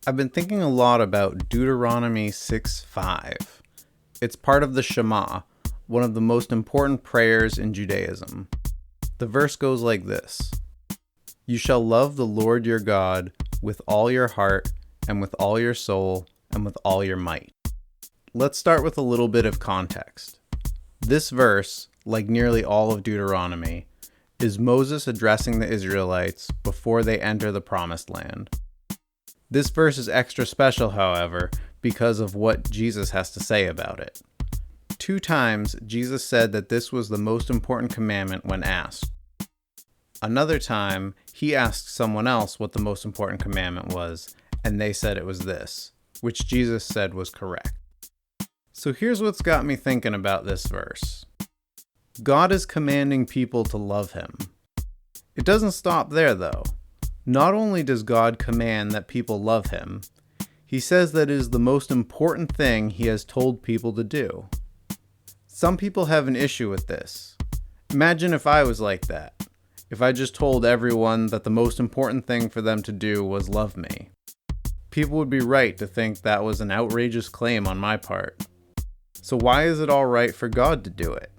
I've been thinking a lot about Deuteronomy 6:5. It's part of the Shema, one of the most important prayers in Judaism. The verse goes like this: "You shall love the Lord your God with all your heart and with all your soul and with all your might." Let's start with a little bit of context. This verse, like nearly all of Deuteronomy, is Moses addressing the Israelites before they enter the Promised Land. This verse is extra special, however, because of what Jesus has to say about it. 2 times, Jesus said that this was the most important commandment when asked. Another time, he asked someone else what the most important commandment was, and they said it was this, which Jesus said was correct. So here's what's got me thinking about this verse. God is commanding people to love him. It doesn't stop there, though. Not only does God command that people love him, he says that it is the most important thing he has told people to do. Some people have an issue with this. Imagine if I was like that. If I just told everyone that the most important thing for them to do was love me. People would be right to think that was an outrageous claim on my part. So why is it all right for God to do it?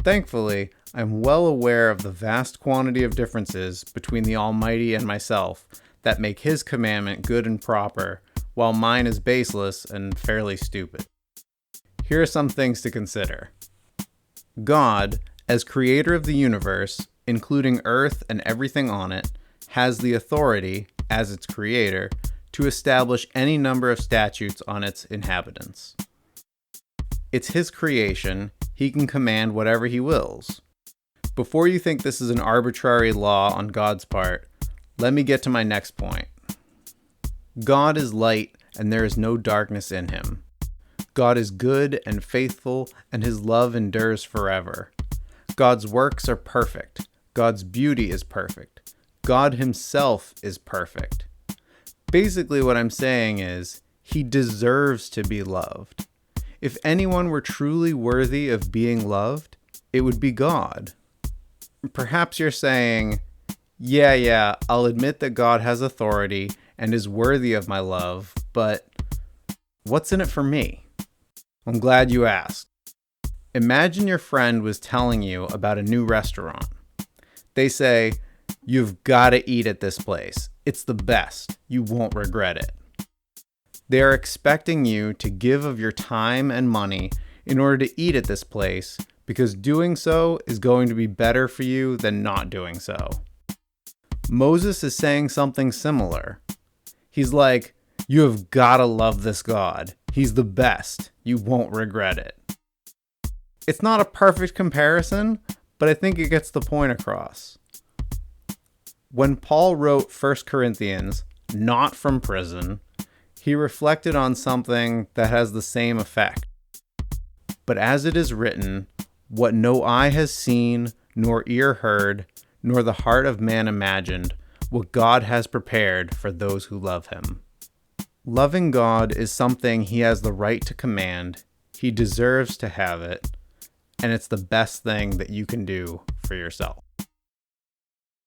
Thankfully, I'm well aware of the vast quantity of differences between the Almighty and myself that make his commandment good and proper, while mine is baseless and fairly stupid. Here are some things to consider. God, as creator of the universe, including Earth and everything on it, has the authority, as its creator, to establish any number of statutes on its inhabitants. It's his creation. He can command whatever he wills. Before you think this is an arbitrary law on God's part, let me get to my next point. God is light, and there is no darkness in him. God is good and faithful, and his love endures forever. God's works are perfect. God's beauty is perfect. God himself is perfect. Basically, what I'm saying is, he deserves to be loved. If anyone were truly worthy of being loved, it would be God. Perhaps you're saying, yeah, I'll admit that God has authority and is worthy of my love, but what's in it for me? I'm glad you asked. Imagine your friend was telling you about a new restaurant. They say, "You've got to eat at this place. It's the best. You won't regret it." They are expecting you to give of your time and money in order to eat at this place because doing so is going to be better for you than not doing so. Moses is saying something similar. He's like, "You have got to love this God. He's the best. You won't regret it." It's not a perfect comparison, but I think it gets the point across. When Paul wrote 1 Corinthians, not from prison, he reflected on something that has the same effect. But as it is written, what no eye has seen, nor ear heard, nor the heart of man imagined, what God has prepared for those who love him. Loving God is something he has the right to command, he deserves to have it, and it's the best thing that you can do for yourself.